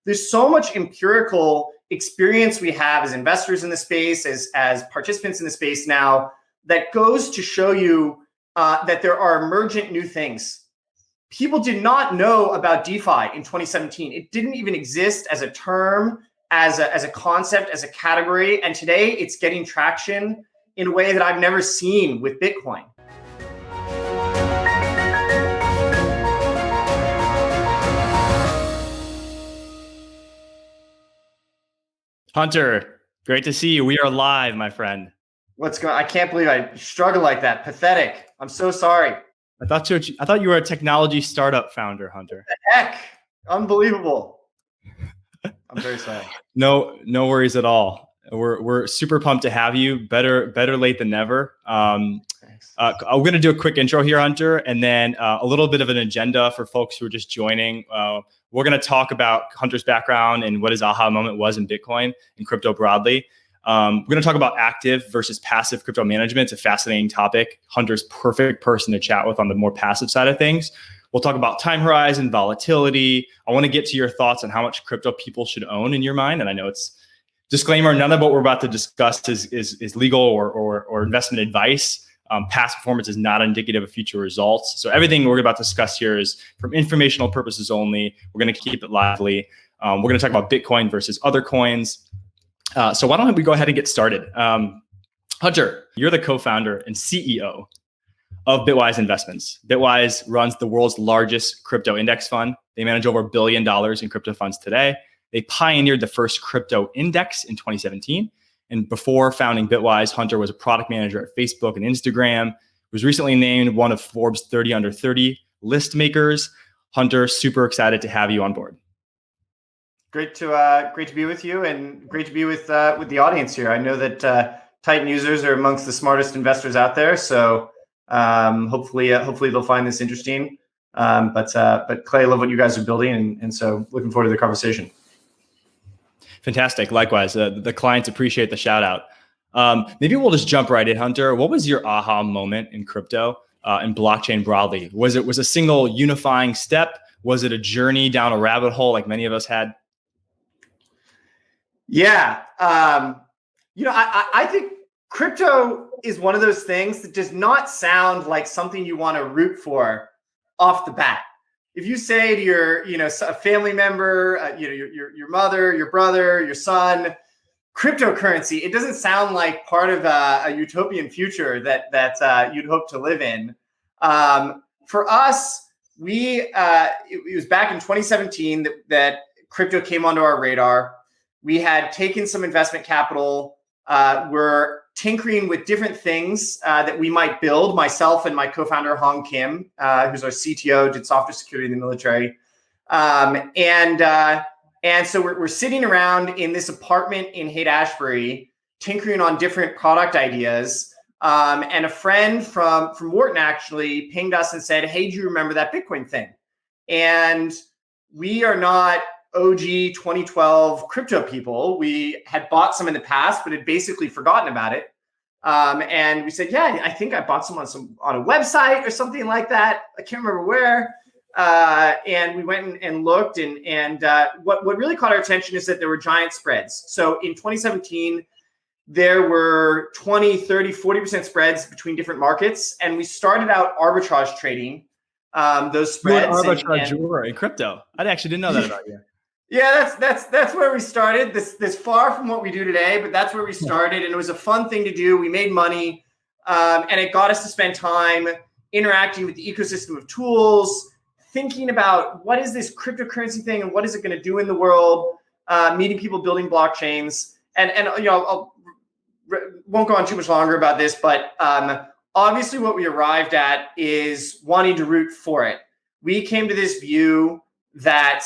there's so much empirical experience we have as investors in the space, as participants in the space now, that goes to show you that there are emergent new things. People did not know about DeFi in 2017. It didn't even exist as a term, as a concept, as a category. And today it's getting traction in a way that I've never seen with Bitcoin. Hunter, great to see you. We are live, my friend. What's going on? I can't believe I struggle like that. Pathetic. I'm so sorry. I thought you were a technology startup founder, Hunter. What the heck? Unbelievable. I'm very sorry. No worries at all. We're super pumped to have you. Better late than never. I'm going to do a quick intro here, Hunter, and then a little bit of an agenda for folks who are just joining. We're going to talk about Hunter's background and what his aha moment was in Bitcoin and crypto broadly. We're going to talk about active versus passive crypto management. It's a fascinating topic. Hunter's perfect person to chat with on the more passive side of things. We'll talk about time horizon, volatility. I want to get to your thoughts on how much crypto people should own in your mind. And I know it's disclaimer, none of what we're about to discuss is legal or investment advice. Past performance is not indicative of future results. So everything we're about to discuss here is from informational purposes only. We're going to keep it lively. We're going to talk about Bitcoin versus other coins. So why don't we go ahead and get started? Hunter, you're the co-founder and CEO of Bitwise Investments. Bitwise runs the world's largest crypto index fund. They manage over $1 billion in crypto funds today. They pioneered the first crypto index in 2017. And before founding Bitwise, Hunter was a product manager at Facebook and Instagram. Was recently named one of Forbes 30 under 30 list makers. Hunter, super excited to have you on board. Great to be with you, and great to be with the audience here. I know that Titan users are amongst the smartest investors out there, so hopefully they'll find this interesting. But Clay, I love what you guys are building, and so looking forward to the conversation. Fantastic. Likewise, the clients appreciate the shout out. Maybe we'll just jump right in, Hunter. What was your aha moment in crypto and blockchain broadly? Was it a single unifying step? Was it a journey down a rabbit hole like many of us had? Yeah. I think crypto is one of those things that does not sound like something you want to root for off the bat. If you say to your, a family member, your mother, your brother, your son, cryptocurrency, it doesn't sound like part of a utopian future that you'd hope to live in. For us, it was back in 2017 that crypto came onto our radar. We had taken some investment capital. We're tinkering with different things that we might build. Myself and my co-founder, Hong Kim, who's our CTO, did software security in the military. And so we're sitting around in this apartment in Haight-Ashbury, tinkering on different product ideas. And a friend from Wharton actually pinged us and said, "Hey, do you remember that Bitcoin thing?" And we are not OG 2012 crypto people. We had bought some in the past, but had basically forgotten about it. And we said, "Yeah, I think I bought some on a website or something like that. I can't remember where." And we went and looked, and what really caught our attention is that there were giant spreads. So in 2017, there were 20, 30, 40% spreads between different markets. And we started out arbitrage trading those spreads. You're an arbitrageur in crypto. I actually didn't know that about you. Yeah, that's where we started. This far from what we do today, but that's where we started, and it was a fun thing to do. We made money, and it got us to spend time interacting with the ecosystem of tools, thinking about what is this cryptocurrency thing and what is it going to do in the world. Meeting people building blockchains, and I won't go on too much longer about this, but obviously what we arrived at is wanting to root for it. We came to this view that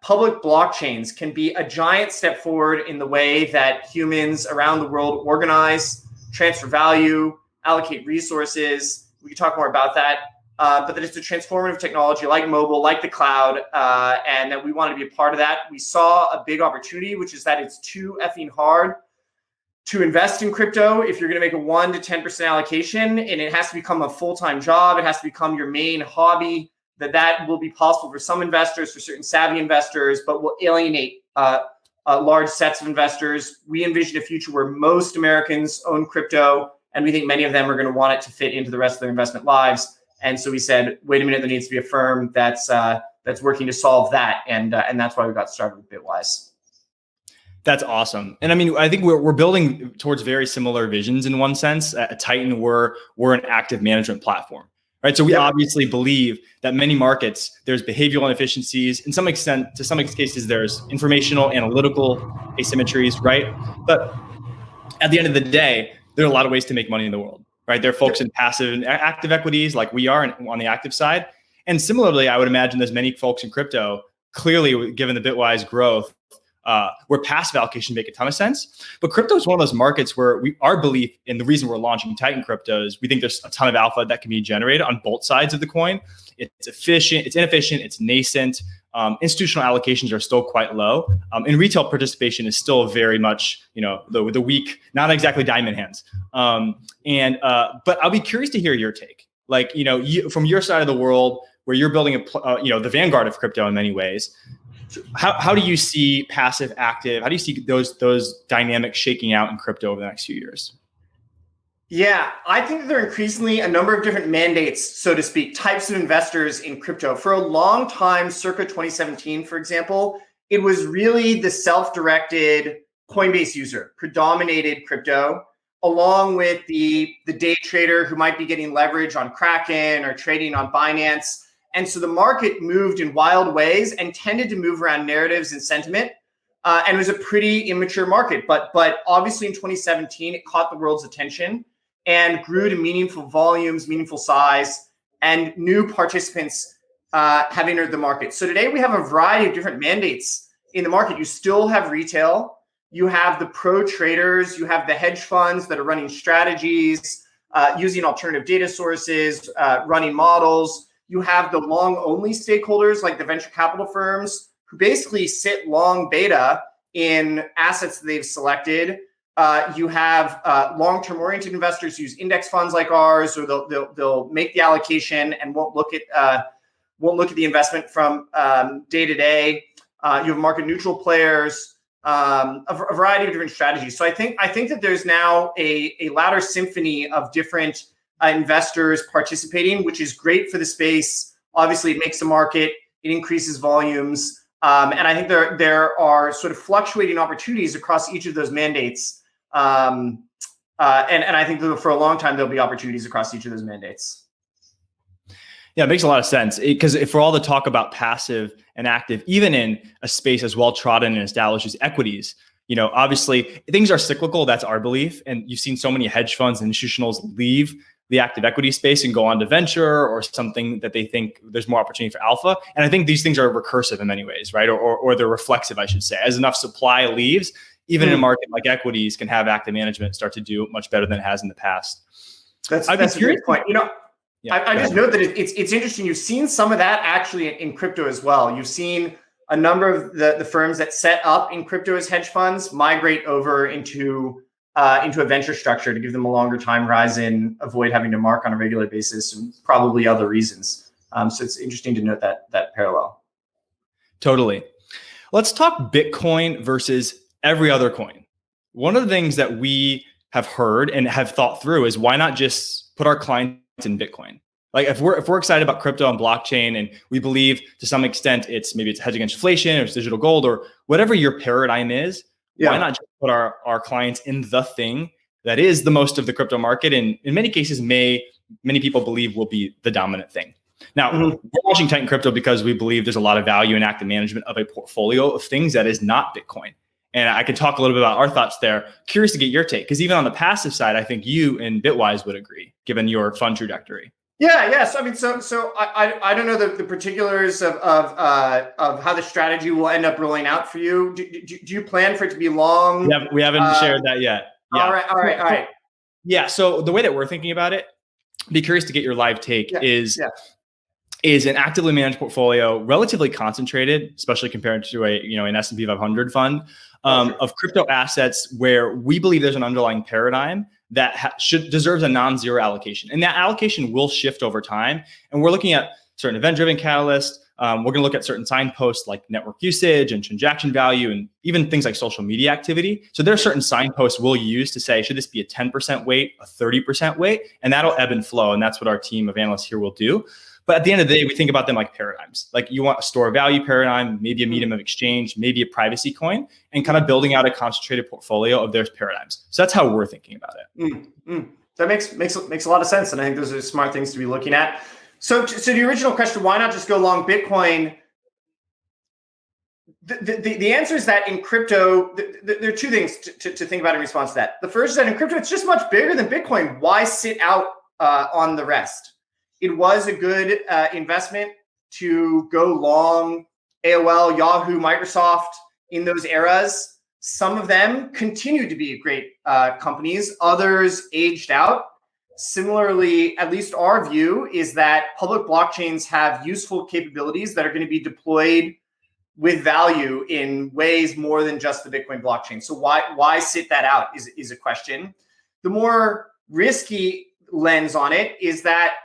public blockchains can be a giant step forward in the way that humans around the world organize, transfer value, allocate resources. We can talk more about that, but that it's a transformative technology like mobile, like the cloud, and that we want to be a part of that. We saw a big opportunity, which is that it's too effing hard to invest in crypto if you're going to make a 1 to 10% allocation, and it has to become a full-time job. It has to become your main hobby. that will be possible for some investors, for certain savvy investors, but will alienate large sets of investors. We envision a future where most Americans own crypto, and we think many of them are going to want it to fit into the rest of their investment lives. And so we said, wait a minute, there needs to be a firm that's working to solve that, and that's why we got started with Bitwise. That's awesome. And I mean, I think we're building towards very similar visions in one sense. At Titan, we're an active management platform, right? So we obviously believe that many markets, there's behavioral inefficiencies. In some extent, to some cases, there's informational, analytical asymmetries, right? But at the end of the day, there are a lot of ways to make money in the world, right? There are folks in passive and active equities like we are on the active side. And similarly, I would imagine there's many folks in crypto, clearly given the Bitwise growth, where passive allocation make a ton of sense. But crypto is one of those markets where our belief, and the reason we're launching Titan Crypto, is we think there's a ton of alpha that can be generated on both sides of the coin. It's efficient, it's inefficient, it's nascent. Institutional allocations are still quite low. And retail participation is still very much, the weak, not exactly diamond hands. But I'll be curious to hear your take. Like, from your side of the world, where you're building the vanguard of crypto in many ways. How do you see passive, active? How do you see those dynamics shaking out in crypto over the next few years? Yeah, I think that there are increasingly a number of different mandates, so to speak, types of investors in crypto. For a long time, circa 2017, for example, it was really the self-directed Coinbase user predominated crypto, along with the day trader who might be getting leverage on Kraken or trading on Binance. And so the market moved in wild ways and tended to move around narratives and sentiment. And it was a pretty immature market. But obviously in 2017, it caught the world's attention and grew to meaningful volumes, meaningful size, and new participants have entered the market. So today we have a variety of different mandates in the market. You still have retail. You have the pro traders. You have the hedge funds that are running strategies, using alternative data sources, running models. You have the long-only stakeholders like the venture capital firms who basically sit long beta in assets that they've selected. You have long-term oriented investors who use index funds like ours, or they'll make the allocation and won't look at the investment from day to day. You have market neutral players, a variety of different strategies. So I think that there's now a louder symphony of different investors participating, which is great for the space. Obviously, it makes the market, it increases volumes. And I think there are sort of fluctuating opportunities across each of those mandates. And I think that for a long time, there'll be opportunities across each of those mandates. Yeah, it makes a lot of sense, because for all the talk about passive and active, even in a space as well trodden and established as equities, obviously things are cyclical. That's our belief. And you've seen so many hedge funds and institutionals leave the active equity space and go on to venture or something that they think there's more opportunity for alpha. And I think these things are recursive in many ways, right? Or they're reflexive, I should say. As enough supply leaves, even in a market like equities, can have active management start to do much better than it has in the past. That's a great point. I just note that it's interesting. You've seen some of that actually in crypto as well. You've seen a number of the firms that set up in crypto as hedge funds migrate over into a venture structure to give them a longer time horizon, avoid having to mark on a regular basis, and probably other reasons. So it's interesting to note that parallel. Totally. Let's talk Bitcoin versus every other coin. One of the things that we have heard and have thought through is, why not just put our clients in Bitcoin? Like if we're excited about crypto and blockchain, and we believe to some extent it's hedge against inflation or it's digital gold or whatever your paradigm is, why not just put our clients in the thing that is the most of the crypto market, and in many cases many people believe will be the dominant thing. Now, we're launching Titan Crypto because we believe there's a lot of value in active management of a portfolio of things that is not Bitcoin. And I can talk a little bit about our thoughts there. Curious to get your take, because even on the passive side, I think you and Bitwise would agree, given your fund trajectory. Yeah. So I mean, so I don't know the particulars of how the strategy will end up rolling out for you. Do you plan for it to be long? We haven't shared that yet. Yeah. All right. Yeah. So the way that we're thinking about it, be curious to get your live take, is an actively managed portfolio, relatively concentrated, especially compared to an S&P 500 fund, of crypto assets where we believe there's an underlying paradigm that deserves a non-zero allocation. And that allocation will shift over time. And we're looking at certain event-driven catalysts. We're going to look at certain signposts like network usage and transaction value, and even things like social media activity. So there are certain signposts we'll use to say, should this be a 10% weight, a 30% weight? And that'll ebb and flow. And that's what our team of analysts here will do. But at the end of the day, we think about them like paradigms. Like you want a store of value paradigm, maybe a medium of exchange, maybe a privacy coin, and kind of building out a concentrated portfolio of their paradigms. So that's how we're thinking about it. That makes a lot of sense. And I think those are smart things to be looking at. So the original question, why not just go long Bitcoin? The answer is that in crypto, there are two things to think about in response to that. The first is that in crypto, it's just much bigger than Bitcoin. Why sit out on the rest? It was a good investment to go long AOL, Yahoo, Microsoft in those eras. Some of them continue to be great companies. Others aged out. Similarly, at least our view is that public blockchains have useful capabilities that are going to be deployed with value in ways more than just the Bitcoin blockchain. So why sit that out is a question. The more risky lens on it is that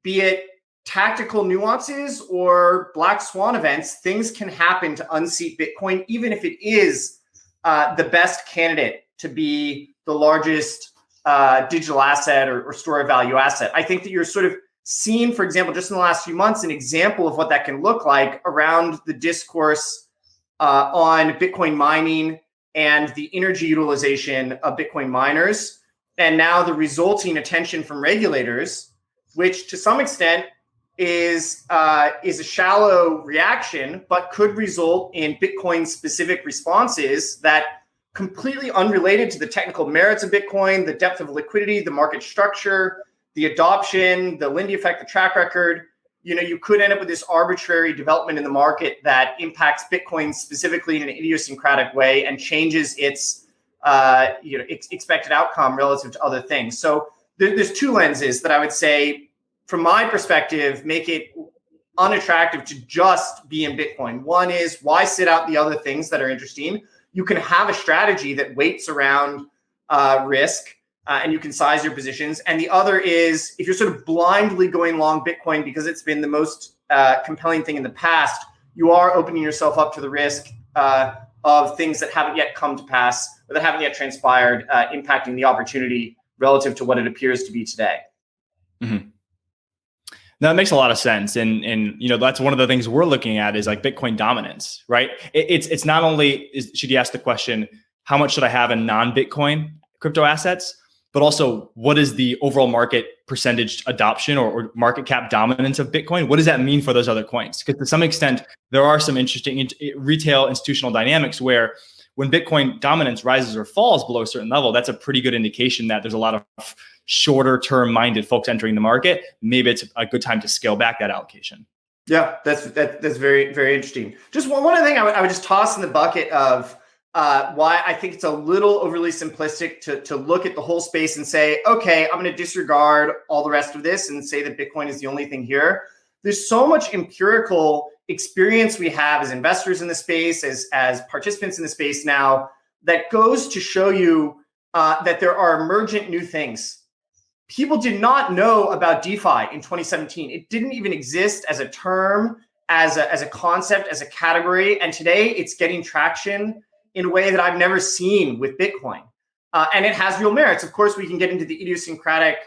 be it tactical nuances or black swan events, things can happen to unseat Bitcoin, even if it is the best candidate to be the largest digital asset or store of value asset. I think that you're sort of seeing, for example, just in the last few months, an example of what that can look like around the discourse on Bitcoin mining and the energy utilization of Bitcoin miners, and now the resulting attention from regulators, which to some extent is a shallow reaction, but could result in Bitcoin-specific responses that completely unrelated to the technical merits of Bitcoin, the depth of liquidity, the market structure, the adoption, the Lindy effect, the track record. You could end up with this arbitrary development in the market that impacts Bitcoin specifically in an idiosyncratic way and changes its expected outcome relative to other things. So there's two lenses that I would say, from my perspective, make it unattractive to just be in Bitcoin. One is, why sit out the other things that are interesting? You can have a strategy that weights around risk and you can size your positions. And the other is, if you're sort of blindly going long Bitcoin because it's been the most compelling thing in the past, you are opening yourself up to the risk of things that haven't yet come to pass or that haven't yet transpired, impacting the opportunity relative to what it appears to be today. Mm-hmm. That makes a lot of sense. And that's one of the things we're looking at is like Bitcoin dominance, right? It's not only should you ask the question, how much should I have in non-Bitcoin crypto assets, but also what is the overall market percentage adoption or market cap dominance of Bitcoin? What does that mean for those other coins? Because to some extent, there are some interesting retail institutional dynamics where when Bitcoin dominance rises or falls below a certain level, that's a pretty good indication that there's a lot of shorter term minded folks entering the market. Maybe it's a good time to scale back that allocation. Yeah, that's very, very interesting. Just one other thing I would just toss in the bucket of why I think it's a little overly simplistic to look at the whole space and say, okay, I'm going to disregard all the rest of this and say that Bitcoin is the only thing here. There's so much empirical experience we have as investors in the space, as participants in the space now, that goes to show you that there are emergent new things. People did not know about DeFi in 2017. It didn't even exist as a term, as a concept, as a category. And today it's getting traction in a way that I've never seen with Bitcoin. And it has real merits. Of course, we can get into the idiosyncratic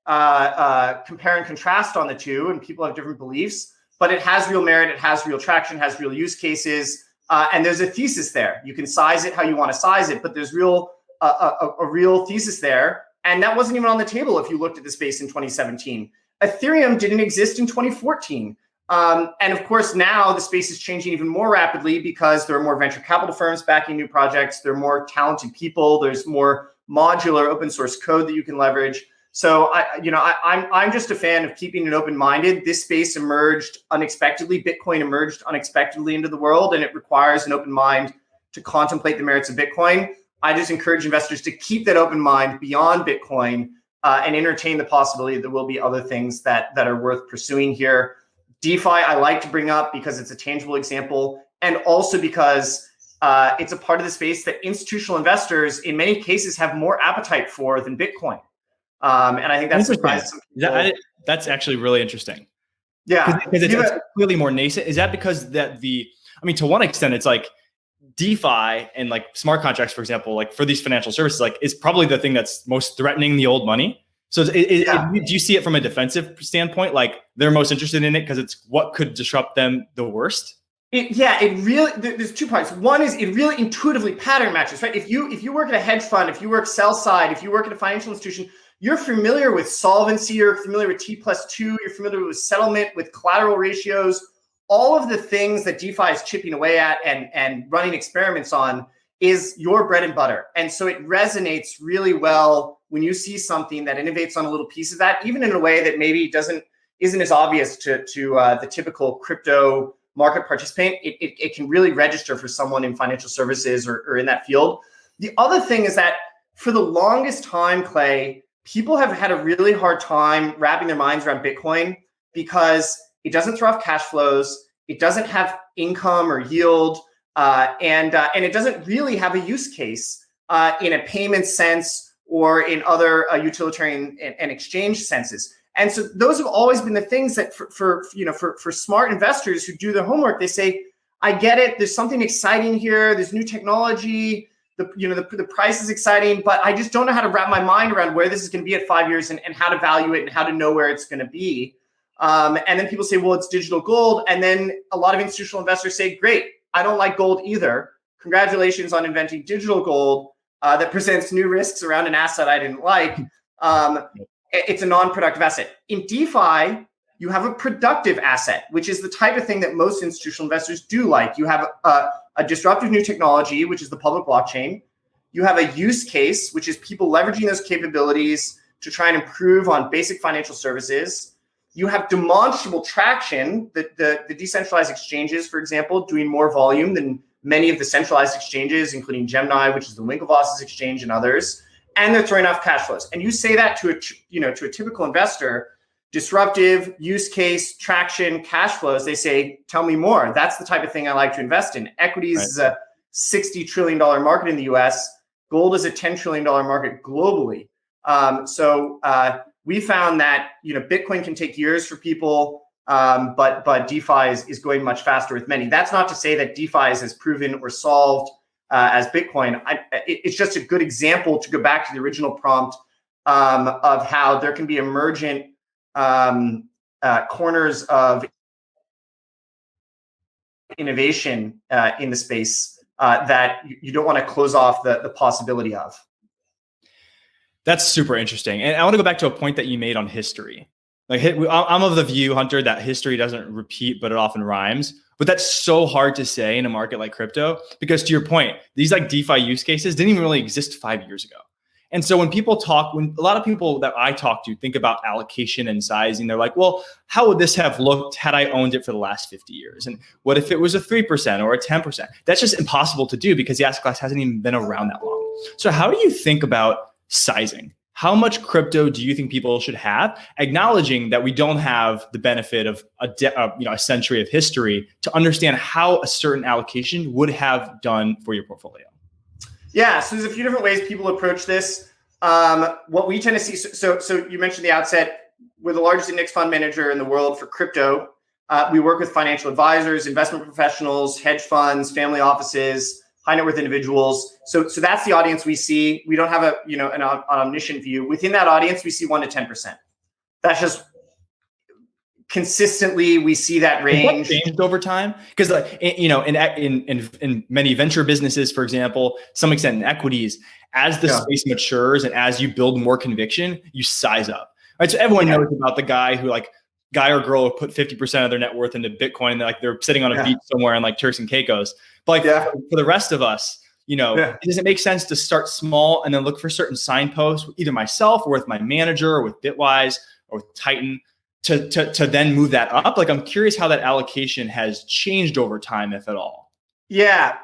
compare and contrast on the two, and people have different beliefs, but it has real merit, it has real traction, has real use cases, and there's a thesis there. You can size it how you want to size it, but there's a real thesis there. And that wasn't even on the table if you looked at the space in 2017. Ethereum didn't exist in 2014. And of course, now the space is changing even more rapidly because there are more venture capital firms backing new projects. There are more talented people. There's more modular open source code that you can leverage. So I'm just a fan of keeping it open-minded. This space emerged unexpectedly. Bitcoin emerged unexpectedly into the world, and it requires an open mind to contemplate the merits of Bitcoin. I just encourage investors to keep that open mind beyond Bitcoin and entertain the possibility that there will be other things that are worth pursuing here. DeFi, I like to bring up because it's a tangible example, and also because it's a part of the space that institutional investors, in many cases, have more appetite for than Bitcoin. And I think that surprises some people. That's actually really interesting. Yeah. Because it's clearly more nascent. Is that because to one extent, it's like DeFi and like smart contracts, for example, like for these financial services, like is probably the thing that's most threatening the old money. So do you see it from a defensive standpoint? Like they're most interested in it because it's what could disrupt them the worst? It really, there's 2 parts. One is it really intuitively pattern matches, right? If you work at a hedge fund, if you work sell side, if you work at a financial institution, you're familiar with solvency, you're familiar with T+2, you're familiar with settlement, with collateral ratios, all of the things that DeFi is chipping away at and running experiments on is your bread and butter. And so it resonates really well when you see something that innovates on a little piece of that, even in a way that maybe isn't as obvious to the typical crypto market participant. It can really register for someone in financial services or in that field. The other thing is that for the longest time, Clay, people have had a really hard time wrapping their minds around Bitcoin because it doesn't throw off cash flows, it doesn't have income or yield, and it doesn't really have a use case in a payment sense or in other utilitarian and exchange senses. And so those have always been the things that for smart investors who do their homework, they say, I get it. There's something exciting here. There's new technology. The price is exciting, but I just don't know how to wrap my mind around where this is going to be at 5 years and how to value it and how to know where it's going to be. And then people say, well, it's digital gold. And then a lot of institutional investors say, great, I don't like gold either. Congratulations on inventing digital gold that presents new risks around an asset I didn't like. It's a non-productive asset. In DeFi, you have a productive asset, which is the type of thing that most institutional investors do like. You have a disruptive new technology, which is the public blockchain. You have a use case, which is people leveraging those capabilities to try and improve on basic financial services. You have demonstrable traction, the decentralized exchanges, for example, doing more volume than many of the centralized exchanges, including Gemini, which is the Winklevoss's exchange, and others. And they're throwing off cash flows. And you say that to a typical investor, disruptive, use case, traction, cash flows, they say, tell me more. That's the type of thing I like to invest in. Equities is a $60 trillion market in the US. Gold is a $10 trillion market globally. So we found that Bitcoin can take years for people, but DeFi is going much faster with many. That's not to say that DeFi is as proven or solved as Bitcoin. It's just a good example to go back to the original prompt of how there can be emergent corners of innovation in the space that you don't want to close off the possibility of. That's super interesting. And I want to go back to a point that you made on history. I'm of the view, Hunter, that history doesn't repeat, but it often rhymes. But that's so hard to say in a market like crypto, because to your point, these like DeFi use cases didn't even really exist 5 years ago. And so when a lot of people that I talk to think about allocation and sizing, they're like, well, how would this have looked had I owned it for the last 50 years? And what if it was a 3% or a 10%? That's just impossible to do because the asset class hasn't even been around that long. So how do you think about sizing? How much crypto do you think people should have, acknowledging that we don't have the benefit of a century of history to understand how a certain allocation would have done for your portfolio? Yeah, so there's a few different ways people approach this. What we tend to see, so you mentioned the outset, we're the largest index fund manager in the world for crypto. We work with financial advisors, investment professionals, hedge funds, family offices, high net worth individuals. So that's the audience we see. We don't have an omniscient view. Within that audience, we see 1 to 10%. That's just consistently we see that range. Has that changed over time? Because in many venture businesses, for example, some extent in equities, as the space matures and as you build more conviction, you size up. Right. So everyone knows about the guy or girl who put 50% of their net worth into Bitcoin. They're sitting on a beach somewhere in like Turks and Caicos. But for the rest of us, does it make sense to start small and then look for certain signposts, either myself or with my manager or with Bitwise or with Titan, to then move that up? Like, I'm curious how that allocation has changed over time, if at all. Yeah.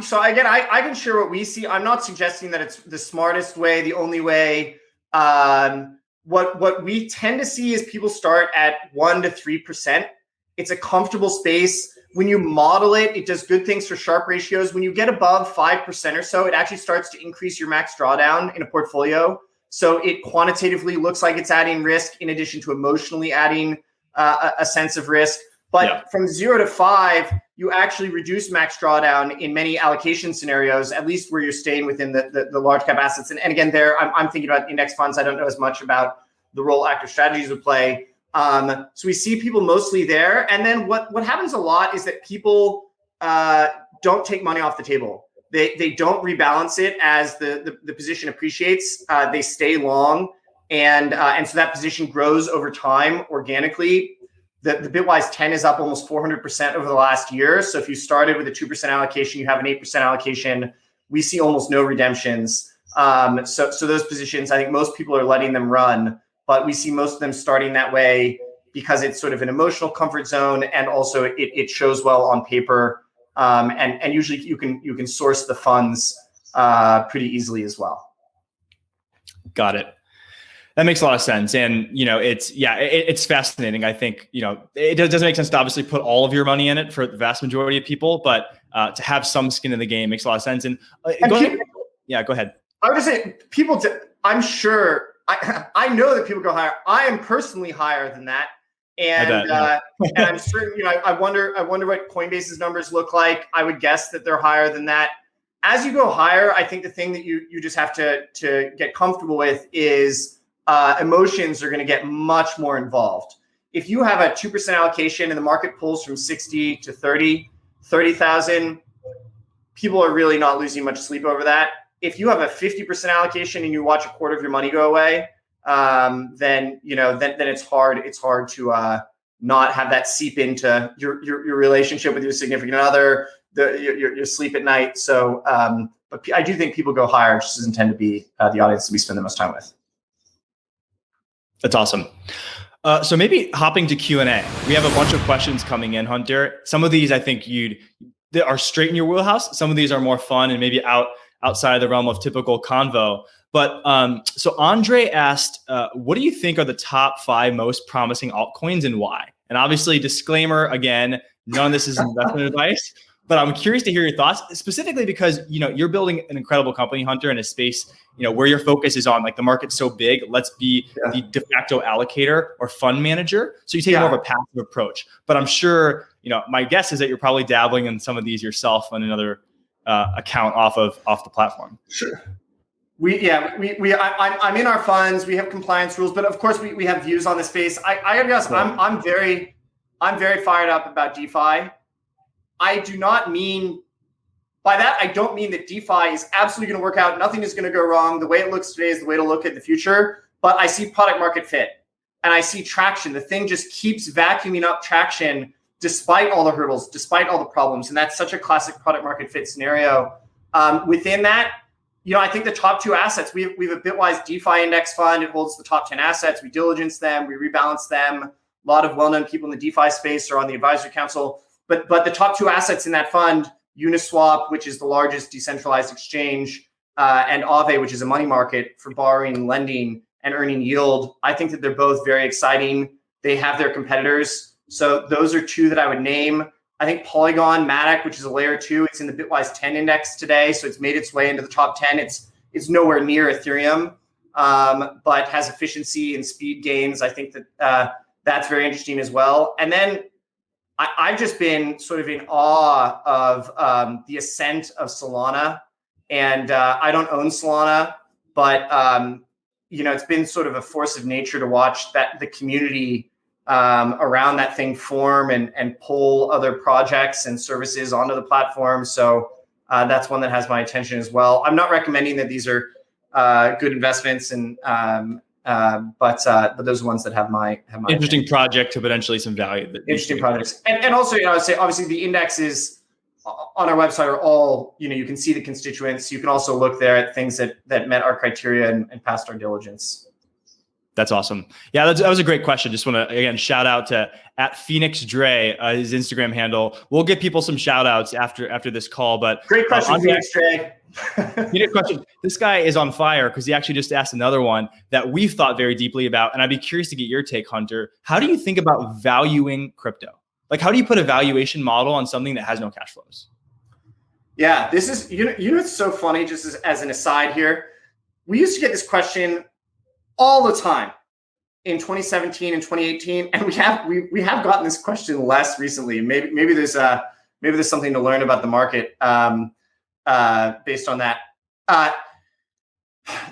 So again, I can share what we see. I'm not suggesting that it's the smartest way, the only way. What we tend to see is people start at 1 to 3%. It's a comfortable space. When you model it, it does good things for Sharpe ratios. When you get above 5% or so, it actually starts to increase your max drawdown in a portfolio. So it quantitatively looks like it's adding risk in addition to emotionally adding a sense of risk. But from 0 to 5, you actually reduce max drawdown in many allocation scenarios, at least where you're staying within the large cap assets. And again, there I'm thinking about index funds. I don't know as much about the role active strategies would play. So we see people mostly there. And then what happens a lot is that people don't take money off the table. They don't rebalance it as the position appreciates. They stay long, and so that position grows over time organically. The Bitwise 10 is up almost 400% over the last year. So if you started with a 2% allocation, you have an 8% allocation. We see almost no redemptions. So those positions, I think most people are letting them run, but we see most of them starting that way because it's sort of an emotional comfort zone, and also it shows well on paper. And usually you can source the funds pretty easily as well. Got it. That makes a lot of sense. And, it's fascinating. I think, it doesn't make sense to obviously put all of your money in it for the vast majority of people, but to have some skin in the game makes a lot of sense. And go ahead. Yeah, go ahead. I would just say I'm sure, I know that people go higher. I am personally higher than that. And and I'm certain, I wonder what Coinbase's numbers look like. I would guess that they're higher than that. As you go higher, I think the thing that you just have to get comfortable with is emotions are going to get much more involved. If you have a 2% allocation and the market pulls from 60 to 30,000, people are really not losing much sleep over that. If you have a 50% allocation and you watch a quarter of your money go away, then it's hard. It's hard to not have that seep into your relationship with your significant other, your sleep at night. So, but I do think people go higher. It just doesn't tend to be the audience that we spend the most time with. That's awesome. So maybe hopping to Q&A. We have a bunch of questions coming in, Hunter. Some of these I think they are straight in your wheelhouse. Some of these are more fun and maybe outside the realm of typical convo. But so Andre asked, what do you think are the top 5 most promising altcoins and why? And obviously, disclaimer again, none of this is investment advice. But I'm curious to hear your thoughts, specifically because you're building an incredible company, Hunter, in a space where your focus is on, like, the market's so big. Let's be the de facto allocator or fund manager. So you take more of a passive approach. But I'm sure my guess is that you're probably dabbling in some of these yourself on another account off the platform. Sure. I'm in our funds. We have compliance rules, but of course we have views on the space. I gotta be honest, I'm very fired up about DeFi. I do not mean by that, I don't mean that DeFi is absolutely going to work out. Nothing is going to go wrong. The way it looks today is the way to look at the future. But I see product market fit and I see traction. The thing just keeps vacuuming up traction despite all the hurdles, despite all the problems. And that's such a classic product market fit scenario. Within that, I think the top 2 assets, we have a Bitwise DeFi index fund. It holds the top 10 assets. We diligence them. We rebalance them. A lot of well-known people in the DeFi space are on the advisory council. But the top 2 assets in that fund, Uniswap, which is the largest decentralized exchange, and Aave, which is a money market for borrowing and lending and earning yield. I think that they're both very exciting. They have their competitors. So those are 2 that I would name. I think Polygon, Matic, which is a layer 2, it's in the Bitwise 10 index today. So it's made its way into the top 10. It's nowhere near Ethereum, but has efficiency and speed gains. I think that that's very interesting as well. And then I've just been sort of in awe of the ascent of Solana, and I don't own Solana, but it's been sort of a force of nature to watch that the community around that thing form and pull other projects and services onto the platform. So that's one that has my attention as well. I'm not recommending that these are good investments, and but those are ones that have my interesting attention. Project to potentially some value. Interesting projects, and also I would say obviously the indexes on our website are all you can see the constituents. You can also look there at things that met our criteria and passed our diligence. That's awesome. Yeah, that was a great question. Just want to, again, shout out to @PhoenixDre, his Instagram handle. We'll give people some shout outs after this call. But great question, Phoenix Dre. Question. This guy is on fire because he actually just asked another one that we've thought very deeply about. And I'd be curious to get your take, Hunter. How do you think about valuing crypto? Like, how do you put a valuation model on something that has no cash flows? Yeah, this is, it's so funny, just as an aside here. We used to get this question all the time. in 2017 and 2018, and we have gotten this question less recently. Maybe there's something to learn about the market based on that.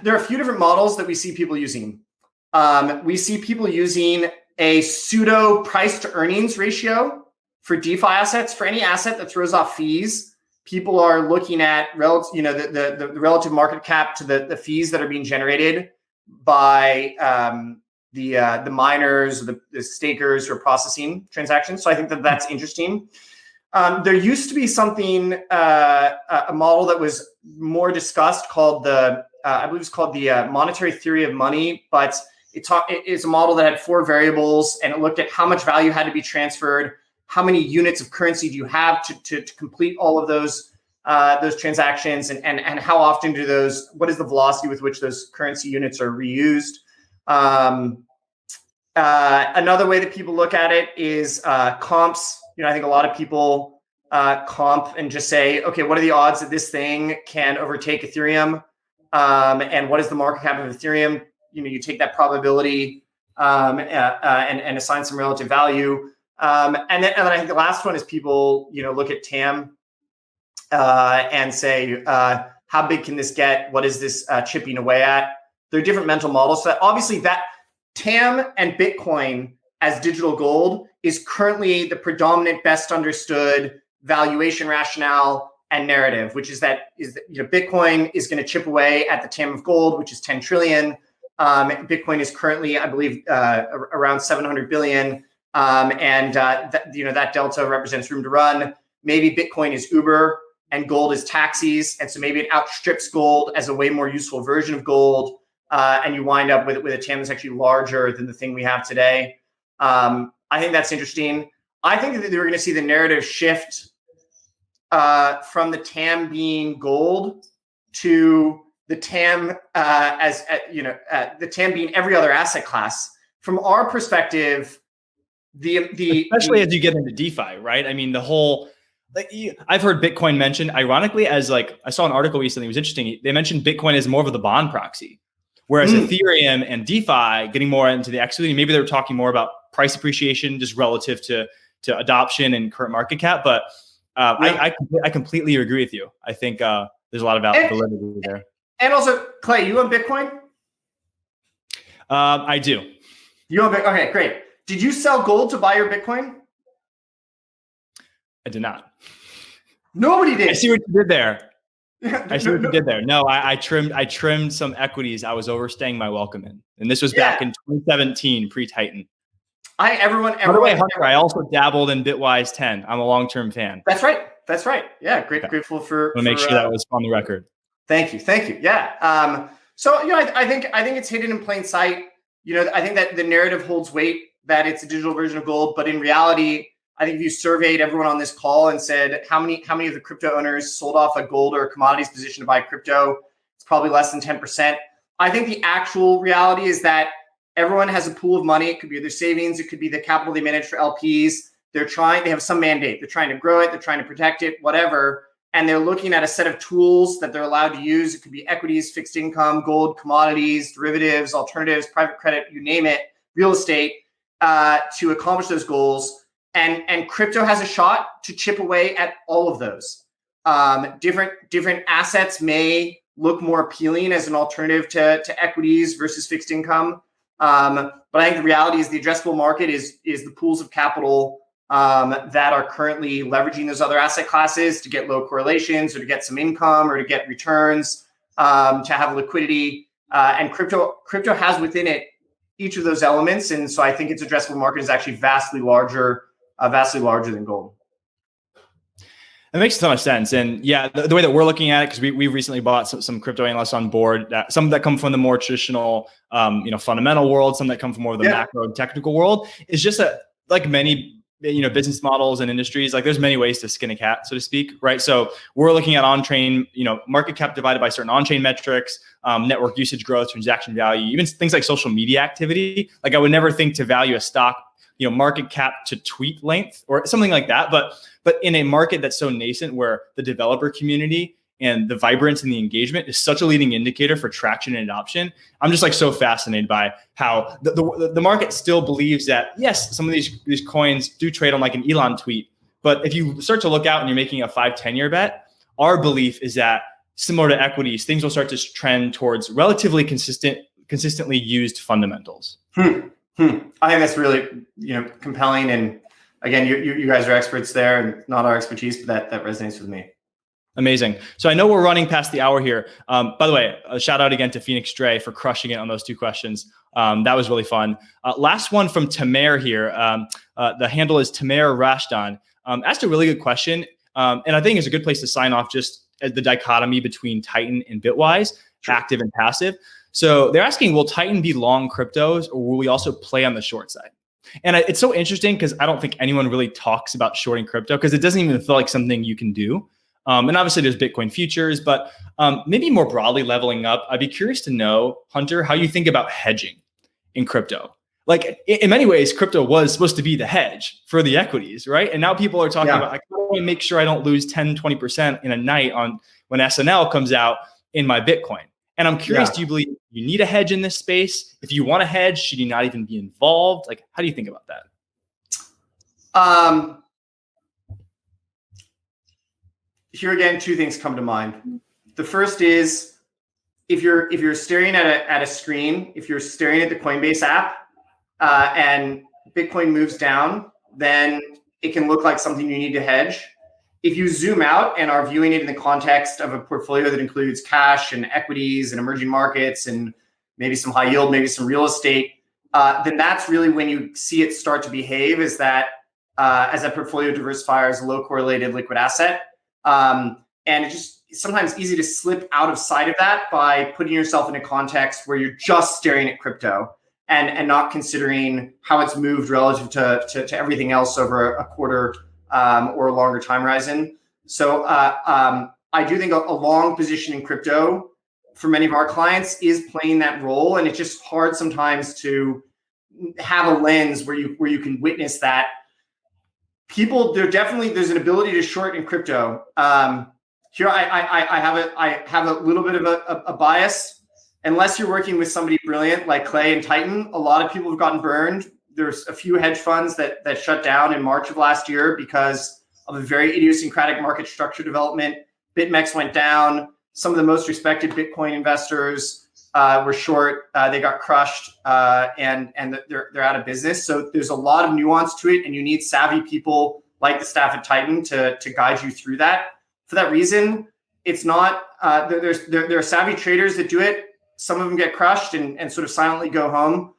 There are a few different models that we see people using. We see people using a pseudo price to earnings ratio for DeFi assets. For any asset that throws off fees, people are looking at the relative market cap to the fees that are being generated by the miners or the stakers who are processing transactions. So I think that that's interesting. There used to be something, a model that was more discussed called I believe it's called the monetary theory of money, but it's a model that had 4 variables, and it looked at how much value had to be transferred, how many units of currency do you have to complete all of those transactions, and how often what is the velocity with which those currency units are reused. Another way that people look at it is comps. I think a lot of people comp and just say, okay, what are the odds that this thing can overtake Ethereum? And what is the market cap of Ethereum? You take that probability and assign some relative value. And then I think the last one is people, look at TAM and say, how big can this get? What is this chipping away at? There are different mental models. So obviously that TAM and Bitcoin as digital gold is currently the predominant, best understood valuation rationale and narrative, which is that Bitcoin is going to chip away at the TAM of gold, which is 10 trillion. Bitcoin is currently, I believe, around 700 billion. That delta represents room to run. Maybe Bitcoin is Uber and gold is taxis. And so maybe it outstrips gold as a way more useful version of gold. And you wind up with a TAM that's actually larger than the thing we have today. I think that's interesting. I think that we're going to see the narrative shift from the TAM being gold to the TAM the TAM being every other asset class. From our perspective, especially as you get into DeFi, right? I mean, the whole I've heard Bitcoin mentioned ironically as I saw an article recently. It was interesting. They mentioned Bitcoin as more of the bond proxy, whereas Ethereum and DeFi getting more into the equity. Maybe they were talking more about price appreciation just relative to adoption and current market cap. But I completely agree with you. I think there's a lot of validity there. And also, Clay, you own Bitcoin? I do. You own Bitcoin? Okay, great. Did you sell gold to buy your Bitcoin? I did not. Nobody did. I see what you did there. You did there. No, I trimmed some equities I was overstaying my welcome in. And this was back in 2017, pre-Titan. Everyone. By the way, Hunter, I also dabbled in Bitwise 10. I'm a long-term fan. That's right. Yeah, grateful for. I'll make sure that was on the record. Thank you. Yeah. So I think it's hidden in plain sight. I think that the narrative holds weight that it's a digital version of gold, but in reality, I think if you surveyed everyone on this call and said how many of the crypto owners sold off a gold or a commodities position to buy crypto, it's probably less than 10%. I think the actual reality is that everyone has a pool of money. It could be their savings, it could be the capital they manage for LPs. They have some mandate. They're trying to grow it, they're trying to protect it, whatever. And they're looking at a set of tools that they're allowed to use. It could be equities, fixed income, gold, commodities, derivatives, alternatives, private credit, you name it, real estate, to accomplish those goals. And crypto has a shot to chip away at all of those. Different assets may look more appealing as an alternative to equities versus fixed income. But I think the reality is the addressable market is the pools of capital that are currently leveraging those other asset classes to get low correlations or to get some income or to get returns, to have liquidity. And crypto has within it each of those elements. And so I think its addressable market is actually vastly larger than gold. It makes a ton of sense. And yeah, the way that we're looking at it, because we recently bought some crypto analysts on board, some that come from the more traditional, fundamental world, some that come from more of the macro technical world, is just like many, business models and industries, like there's many ways to skin a cat, so to speak, right? So we're looking at on-chain, market cap divided by certain on-chain metrics, network usage growth, transaction value, even things like social media activity. Like I would never think to value a stock, market cap to tweet length or something like that. But in a market that's so nascent where the developer community and the vibrance and the engagement is such a leading indicator for traction and adoption. I'm just like so fascinated by how the market still believes that, yes, some of these coins do trade on like an Elon tweet. But if you start to look out and you're making a 5-10 year bet, our belief is that similar to equities, things will start to trend towards relatively consistently used fundamentals. I think that's really, compelling. And again, you guys are experts there and not our expertise, but that resonates with me. Amazing. So I know we're running past the hour here. By the way, a shout out again to Phoenix Dre for crushing it on those 2 questions. That was really fun. Last one from Tamer here. The handle is Tamer Rashdan. Asked a really good question. And I think it's a good place to sign off just at the dichotomy between Titan and Bitwise, active and passive. So they're asking, will Titan be long cryptos or will we also play on the short side? And it's so interesting because I don't think anyone really talks about shorting crypto because it doesn't even feel like something you can do. And obviously there's Bitcoin futures, but maybe more broadly leveling up, I'd be curious to know, Hunter, how you think about hedging in crypto. Like in many ways, crypto was supposed to be the hedge for the equities, right? And now people are talking about, like, how do I make sure I don't lose 10, 20% in a night on when SNL comes out in my Bitcoin? And I'm curious, do you believe you need a hedge in this space? If you want a hedge, should you not even be involved? Like, how do you think about that? Here again, 2 things come to mind. The first is if you're staring at a screen, if you're staring at the Coinbase app and Bitcoin moves down, then it can look like something you need to hedge. If you zoom out and are viewing it in the context of a portfolio that includes cash and equities and emerging markets and maybe some high yield, maybe some real estate, then that's really when you see it start to behave as that portfolio diversifier is a low correlated liquid asset. And it's just sometimes easy to slip out of sight of that by putting yourself in a context where you're just staring at crypto and not considering how it's moved relative to everything else over a quarter or a longer time horizon. So I do think a long position in crypto for many of our clients is playing that role. And it's just hard sometimes to have a lens where you can witness that. There's an ability to short in crypto. Here I have a little bit of a bias. Unless you're working with somebody brilliant like Clay and Titan, a lot of people have gotten burned. There's a few hedge funds that shut down in March of last year because of a very idiosyncratic market structure development. BitMEX went down. Some of the most respected Bitcoin investors were short. They got crushed and they're out of business. So there's a lot of nuance to it, and you need savvy people like the staff at Titan to guide you through that. For that reason, it's not there are savvy traders that do it. Some of them get crushed and sort of silently go home.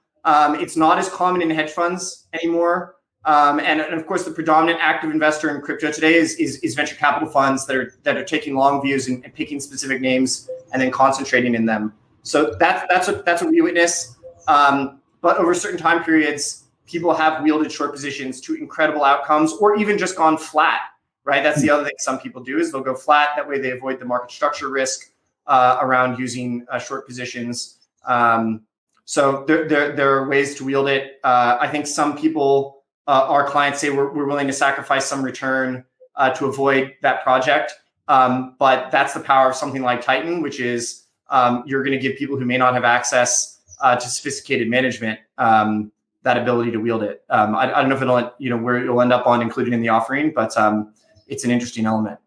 It's not as common in hedge funds anymore. And of course, the predominant active investor in crypto today is venture capital funds that are taking long views and picking specific names and then concentrating in them. So that's what we witness. But over certain time periods, people have wielded short positions to incredible outcomes, or even just gone flat. Right. That's the other thing some people do is they'll go flat. That way they avoid the market structure risk around using short positions. So there are ways to wield it. I think some people, our clients say we're willing to sacrifice some return to avoid that project. But that's the power of something like Titan, which is you're going to give people who may not have access to sophisticated management that ability to wield it. I don't know if it'll, where you'll end up on including in the offering, but it's an interesting element.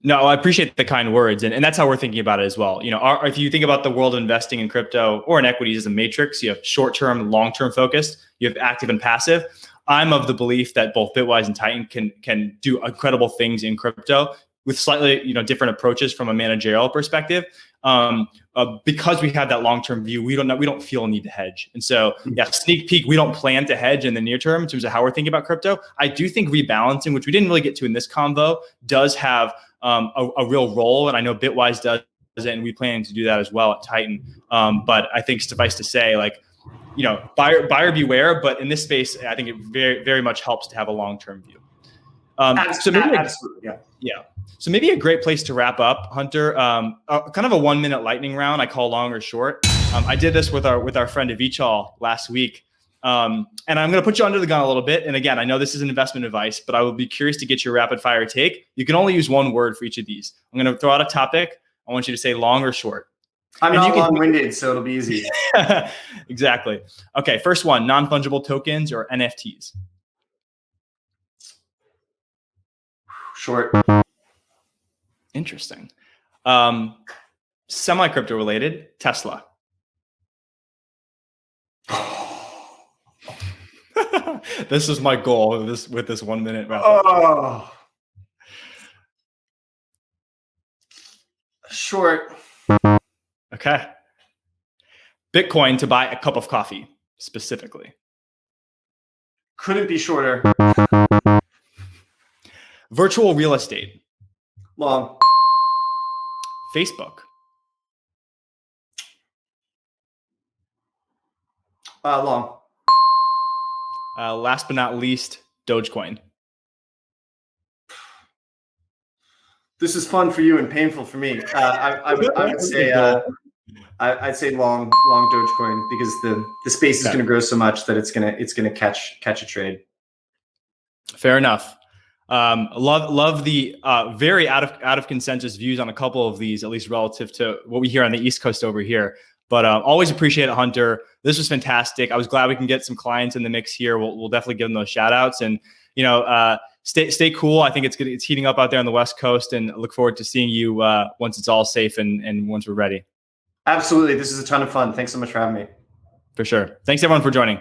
No, I appreciate the kind words. And that's how we're thinking about it as well. If you think about the world of investing in crypto or in equities as a matrix, you have short-term, long-term focused, you have active and passive. I'm of the belief that both Bitwise and Titan can do incredible things in crypto with slightly, different approaches from a managerial perspective. Because we have that long-term view, we don't feel a need to hedge. And so, sneak peek, we don't plan to hedge in the near term in terms of how we're thinking about crypto. I do think rebalancing, which we didn't really get to in this convo, does have a real role. And I know Bitwise does it, and we plan to do that as well at Titan. But I think suffice to say, buyer beware. But in this space, I think it very, very much helps to have a long-term view. Absolutely. Yeah. So maybe a great place to wrap up, Hunter, kind of a 1-minute lightning round I call long or short. I did this with our friend Avichal last week. And I'm going to put you under the gun a little bit. And again, I know this isn't investment advice, but I will be curious to get your rapid fire take. You can only use one word for each of these. I'm going to throw out a topic. I want you to say long or short. I'm not long-winded, so it'll be easy. Exactly. Okay, first one, non-fungible tokens or NFTs? Short. Interesting. Semi-crypto related, Tesla. This is my goal with this 1 minute wrap up. Oh. Short. Okay. Bitcoin to buy a cup of coffee, specifically. Couldn't be shorter. Virtual real estate. Long. Facebook. Long. Last but not least, Dogecoin. This is fun for you and painful for me. I would say I'd say long Dogecoin, because the space is going to grow so much that it's gonna catch a trade. Fair enough. Love the very out of consensus views on a couple of these, at least relative to what we hear on the East Coast over here. But always appreciate it, Hunter. This was fantastic. I was glad we can get some clients in the mix here. We'll definitely give them those shout outs, and stay cool. I think it's good. It's heating up out there on the West Coast, and look forward to seeing you once it's all safe and once we're ready. Absolutely. This is a ton of fun. Thanks so much for having me. For sure. Thanks everyone for joining.